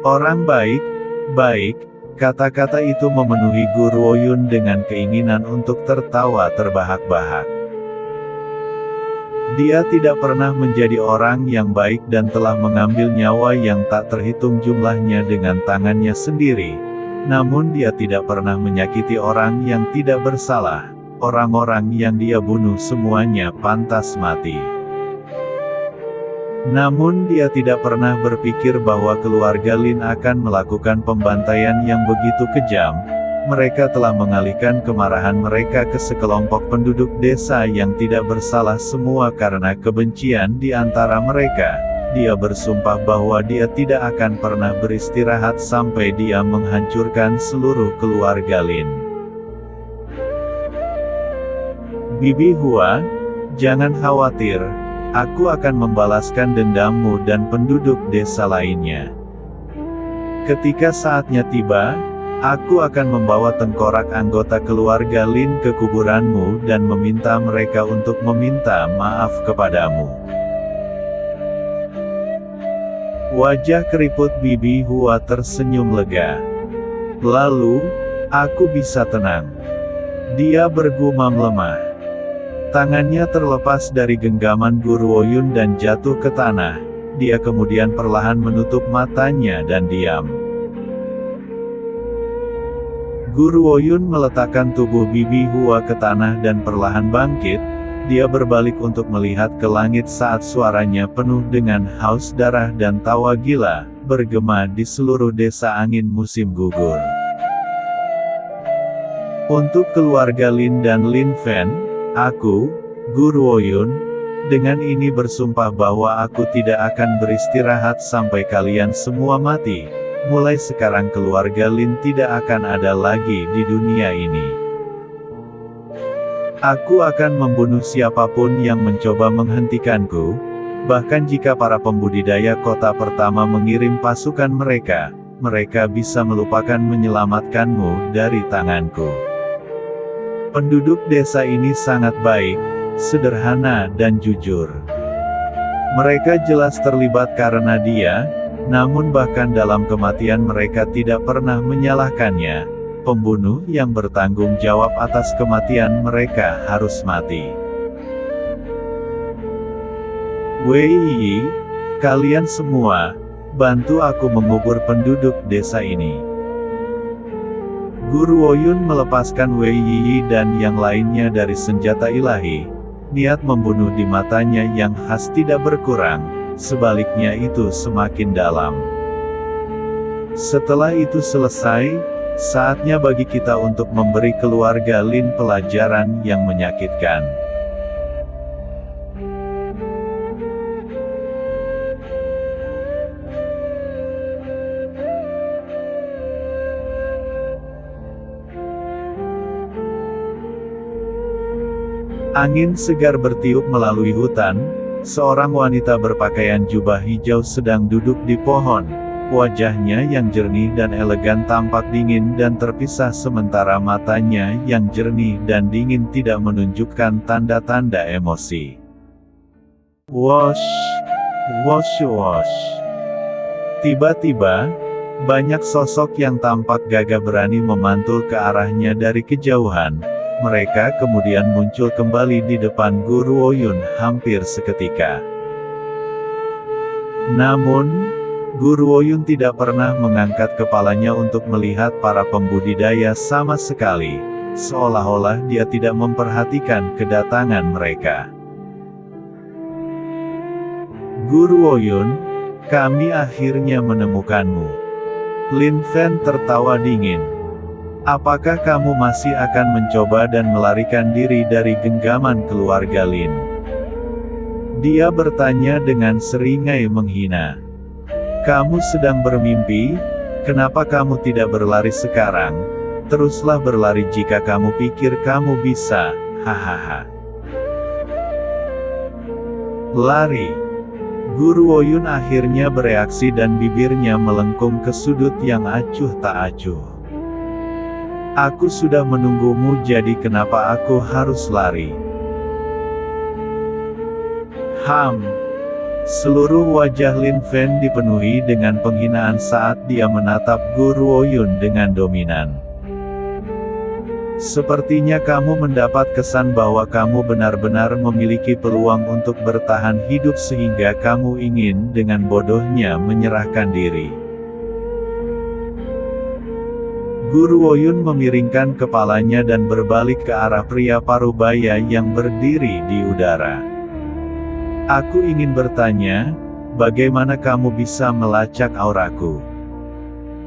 Orang baik, baik, kata-kata itu memenuhi Guru Woyun dengan keinginan untuk tertawa terbahak-bahak. Dia tidak pernah menjadi orang yang baik dan telah mengambil nyawa yang tak terhitung jumlahnya dengan tangannya sendiri. Namun dia tidak pernah menyakiti orang yang tidak bersalah. Orang-orang yang dia bunuh semuanya pantas mati. Namun dia tidak pernah berpikir bahwa keluarga Lin akan melakukan pembantaian yang begitu kejam. Mereka telah mengalihkan kemarahan mereka ke sekelompok penduduk desa yang tidak bersalah semua karena kebencian di antara mereka. Dia bersumpah bahwa dia tidak akan pernah beristirahat sampai dia menghancurkan seluruh keluarga Lin. Bibi Hua, jangan khawatir, aku akan membalaskan dendammu dan penduduk desa lainnya. Ketika saatnya tiba, aku akan membawa tengkorak anggota keluarga Lin ke kuburanmu dan meminta mereka untuk meminta maaf kepadamu. Wajah keriput Bibi Hua tersenyum lega. Lalu, aku bisa tenang. Dia bergumam lemah. Tangannya terlepas dari genggaman Guru Woyun dan jatuh ke tanah. Dia kemudian perlahan menutup matanya dan diam. Guru Woyun meletakkan tubuh Bibi Hua ke tanah dan perlahan bangkit. Dia berbalik untuk melihat ke langit saat suaranya penuh dengan haus darah dan tawa gila, bergema di seluruh desa angin musim gugur. Untuk keluarga Lin dan Lin Fen, aku, Guru Woyun, dengan ini bersumpah bahwa aku tidak akan beristirahat sampai kalian semua mati. Mulai sekarang keluarga Lin tidak akan ada lagi di dunia ini. Aku akan membunuh siapapun yang mencoba menghentikanku, bahkan jika para pembudidaya kota pertama mengirim pasukan mereka, mereka bisa melupakan menyelamatkanmu dari tanganku. Penduduk desa ini sangat baik, sederhana dan jujur. Mereka jelas terlibat karena dia, namun bahkan dalam kematian mereka tidak pernah menyalahkannya. Pembunuh yang bertanggung jawab atas kematian mereka harus mati. Wei Yi, kalian semua, bantu aku mengubur penduduk desa ini. Guru Woyun melepaskan Wei Yi dan yang lainnya dari senjata ilahi. Niat membunuh di matanya yang khas tidak berkurang, sebaliknya itu semakin dalam. Setelah itu selesai, saatnya bagi kita untuk memberi keluarga Lin pelajaran yang menyakitkan. Angin segar bertiup melalui hutan. Seorang wanita berpakaian jubah hijau sedang duduk di pohon. Wajahnya yang jernih dan elegan tampak dingin dan terpisah sementara matanya yang jernih dan dingin tidak menunjukkan tanda-tanda emosi. Wosh, wosh, wosh. Tiba-tiba, banyak sosok yang tampak gagah berani memantul ke arahnya dari kejauhan. Mereka kemudian muncul kembali di depan Guru Woyun hampir seketika. Namun, Guru Woyun tidak pernah mengangkat kepalanya untuk melihat para pembudidaya sama sekali, seolah-olah dia tidak memperhatikan kedatangan mereka. Guru Woyun, kami akhirnya menemukanmu. Lin Fen tertawa dingin. Apakah kamu masih akan mencoba dan melarikan diri dari genggaman keluarga Lin? Dia bertanya dengan seringai menghina. Kamu sedang bermimpi? Kenapa kamu tidak berlari sekarang? Teruslah berlari jika kamu pikir kamu bisa, hahaha. Lari. Guru Woyun akhirnya bereaksi dan bibirnya melengkung ke sudut yang acuh tak acuh. Aku sudah menunggumu, jadi kenapa aku harus lari? Seluruh wajah Lin Fen dipenuhi dengan penghinaan saat dia menatap Gu Ruoyun dengan dominan. Sepertinya kamu mendapat kesan bahwa kamu benar-benar memiliki peluang untuk bertahan hidup sehingga kamu ingin dengan bodohnya menyerahkan diri. Gu Ruoyun memiringkan kepalanya dan berbalik ke arah pria parubaya yang berdiri di udara. Aku ingin bertanya, bagaimana kamu bisa melacak auraku?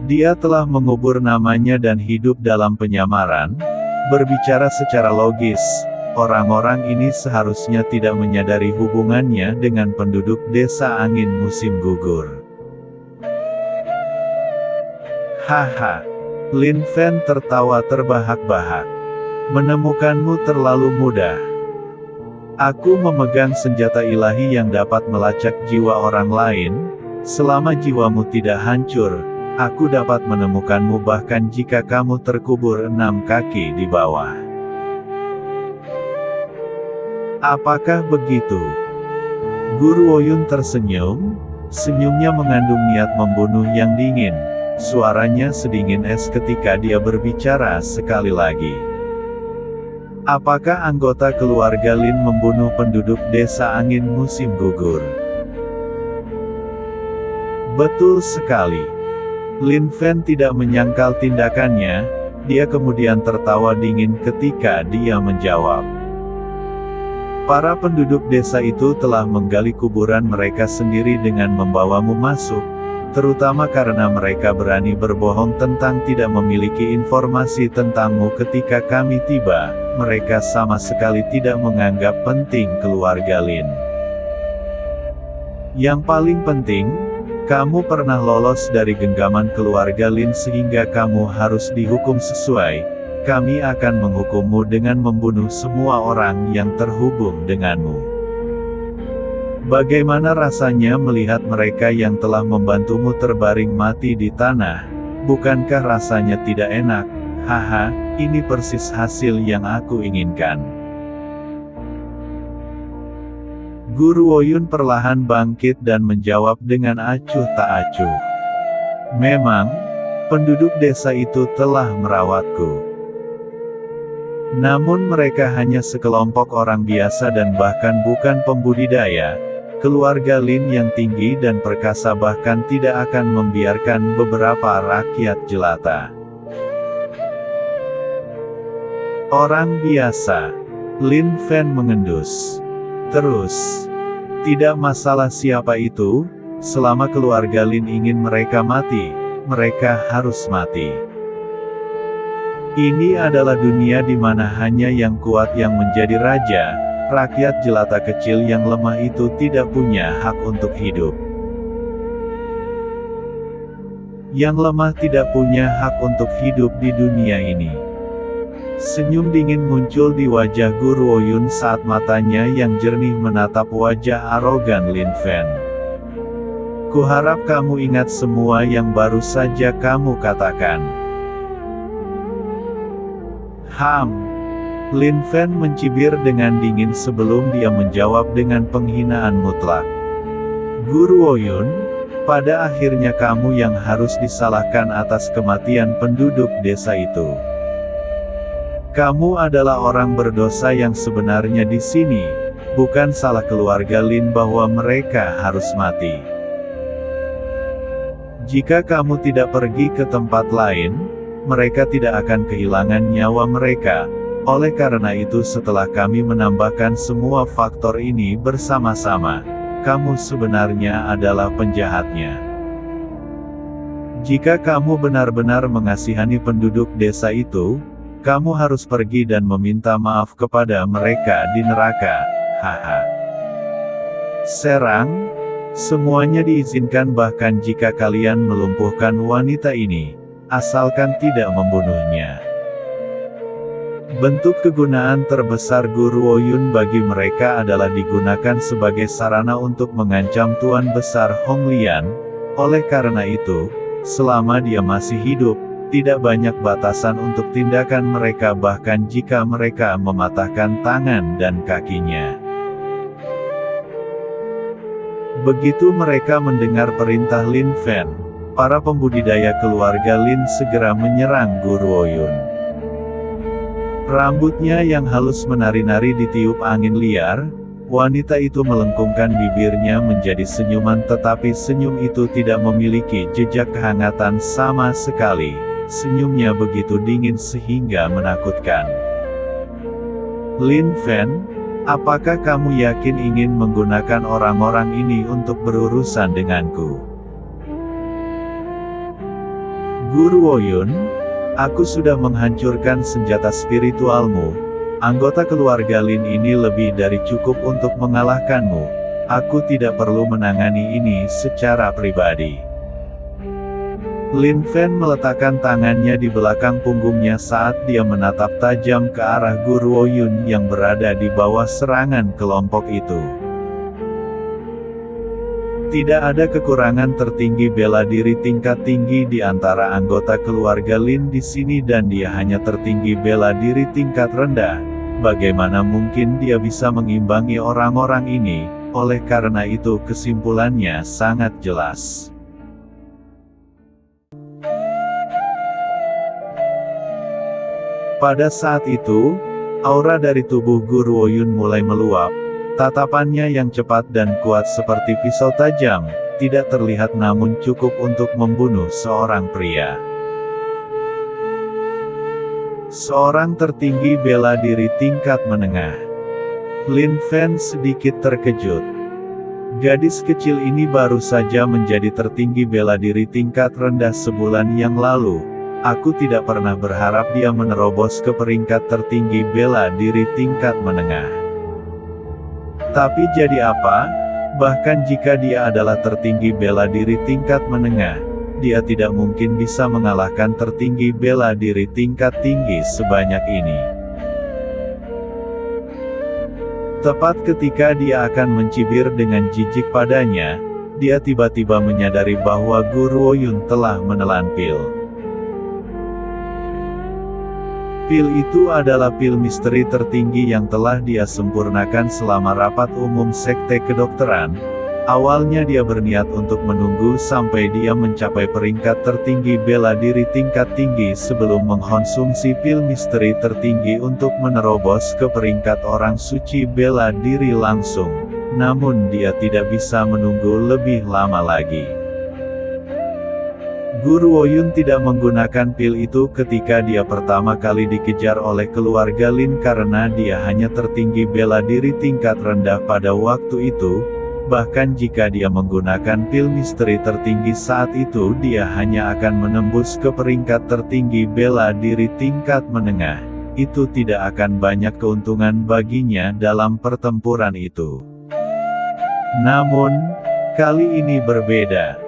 Dia telah mengubur namanya dan hidup dalam penyamaran. Berbicara secara logis, orang-orang ini seharusnya tidak menyadari hubungannya dengan penduduk desa angin musim gugur. Haha. Lin Fen tertawa terbahak-bahak. Menemukanmu terlalu mudah. Aku memegang senjata ilahi yang dapat melacak jiwa orang lain. Selama jiwamu tidak hancur, aku dapat menemukanmu bahkan jika kamu terkubur 6 kaki di bawah. Apakah begitu? Gu Ruoyun tersenyum, senyumnya mengandung niat membunuh yang dingin. Suaranya sedingin es ketika dia berbicara sekali lagi. Apakah anggota keluarga Lin membunuh penduduk desa angin musim gugur? Betul sekali. Lin Fen tidak menyangkal tindakannya, dia kemudian tertawa dingin ketika dia menjawab. Para penduduk desa itu telah menggali kuburan mereka sendiri dengan membawamu masuk, terutama karena mereka berani berbohong tentang tidak memiliki informasi tentangmu ketika kami tiba. Mereka sama sekali tidak menganggap penting keluarga Lin. Yang paling penting, kamu pernah lolos dari genggaman keluarga Lin sehingga kamu harus dihukum sesuai. Kami akan menghukummu dengan membunuh semua orang yang terhubung denganmu. Bagaimana rasanya melihat mereka yang telah membantumu terbaring mati di tanah? Bukankah rasanya tidak enak? Haha, ini persis hasil yang aku inginkan. Gu Ruoyun perlahan bangkit dan menjawab dengan acuh tak acuh. Memang, penduduk desa itu telah merawatku. Namun mereka hanya sekelompok orang biasa dan bahkan bukan pembudidaya. Keluarga Lin yang tinggi dan perkasa bahkan tidak akan membiarkan beberapa rakyat jelata. Orang biasa. Lin Fen mengendus. Terus. Tidak masalah siapa itu, selama keluarga Lin ingin mereka mati, mereka harus mati. Ini adalah dunia di mana hanya yang kuat yang menjadi raja, rakyat jelata kecil yang lemah itu tidak punya hak untuk hidup. Yang lemah tidak punya hak untuk hidup di dunia ini. Senyum dingin muncul di wajah Gu Ruoyun saat matanya yang jernih menatap wajah arogan Lin Fen. Kuharap kamu ingat semua yang baru saja kamu katakan. Lin Fen mencibir dengan dingin sebelum dia menjawab dengan penghinaan mutlak. Gu Ruoyun, pada akhirnya kamu yang harus disalahkan atas kematian penduduk desa itu. Kamu adalah orang berdosa yang sebenarnya di sini, bukan salah keluarga Lin bahwa mereka harus mati. Jika kamu tidak pergi ke tempat lain, mereka tidak akan kehilangan nyawa mereka. Oleh karena itu setelah kami menambahkan semua faktor ini bersama-sama, kamu sebenarnya adalah penjahatnya. Jika kamu benar-benar mengasihani penduduk desa itu, kamu harus pergi dan meminta maaf kepada mereka di neraka. Haha. Serang, semuanya diizinkan bahkan jika kalian melumpuhkan wanita ini, asalkan tidak membunuhnya. Bentuk kegunaan terbesar Gu Ruoyun bagi mereka adalah digunakan sebagai sarana untuk mengancam Tuan Besar Hong Lian. Oleh karena itu, selama dia masih hidup, tidak banyak batasan untuk tindakan mereka bahkan jika mereka mematahkan tangan dan kakinya. Begitu mereka mendengar perintah Lin Fen, para pembudidaya keluarga Lin segera menyerang Gu Ruoyun. Rambutnya yang halus menari-nari ditiup angin liar, wanita itu melengkungkan bibirnya menjadi senyuman, tetapi senyum itu tidak memiliki jejak kehangatan sama sekali. Senyumnya begitu dingin sehingga menakutkan. Lin Fen, apakah kamu yakin ingin menggunakan orang-orang ini untuk berurusan denganku? Gu Ruoyun, aku sudah menghancurkan senjata spiritualmu. Anggota keluarga Lin ini lebih dari cukup untuk mengalahkanmu. Aku tidak perlu menangani ini secara pribadi. Lin Fen meletakkan tangannya di belakang punggungnya saat dia menatap tajam ke arah Gu Ruoyun yang berada di bawah serangan kelompok itu. Tidak ada kekurangan tertinggi bela diri tingkat tinggi di antara anggota keluarga Lin di sini dan dia hanya tertinggi bela diri tingkat rendah. Bagaimana mungkin dia bisa mengimbangi orang-orang ini? Oleh karena itu kesimpulannya sangat jelas. Pada saat itu, aura dari tubuh Gu Ruoyun mulai meluap. Tatapannya yang cepat dan kuat seperti pisau tajam, tidak terlihat namun cukup untuk membunuh seorang pria. Seorang tertinggi bela diri tingkat menengah. Lin Fen sedikit terkejut. Gadis kecil ini baru saja menjadi tertinggi bela diri tingkat rendah sebulan yang lalu. Aku tidak pernah berharap dia menerobos ke peringkat tertinggi bela diri tingkat menengah. Tapi jadi apa? Bahkan jika dia adalah tertinggi bela diri tingkat menengah, dia tidak mungkin bisa mengalahkan tertinggi bela diri tingkat tinggi sebanyak ini. Tepat ketika dia akan mencibir dengan jijik padanya, dia tiba-tiba menyadari bahwa Gu Ruoyun telah menelan pil. Pil itu adalah pil misteri tertinggi yang telah dia sempurnakan selama rapat umum sekte kedokteran. Awalnya dia berniat untuk menunggu sampai dia mencapai peringkat tertinggi bela diri tingkat tinggi sebelum mengkonsumsi pil misteri tertinggi untuk menerobos ke peringkat orang suci bela diri langsung. Namun dia tidak bisa menunggu lebih lama lagi. Gu Ruoyun tidak menggunakan pil itu ketika dia pertama kali dikejar oleh keluarga Lin karena dia hanya tertinggi bela diri tingkat rendah pada waktu itu. Bahkan jika dia menggunakan pil misteri tertinggi saat itu, dia hanya akan menembus ke peringkat tertinggi bela diri tingkat menengah. Itu tidak akan banyak keuntungan baginya dalam pertempuran itu. Namun, kali ini berbeda.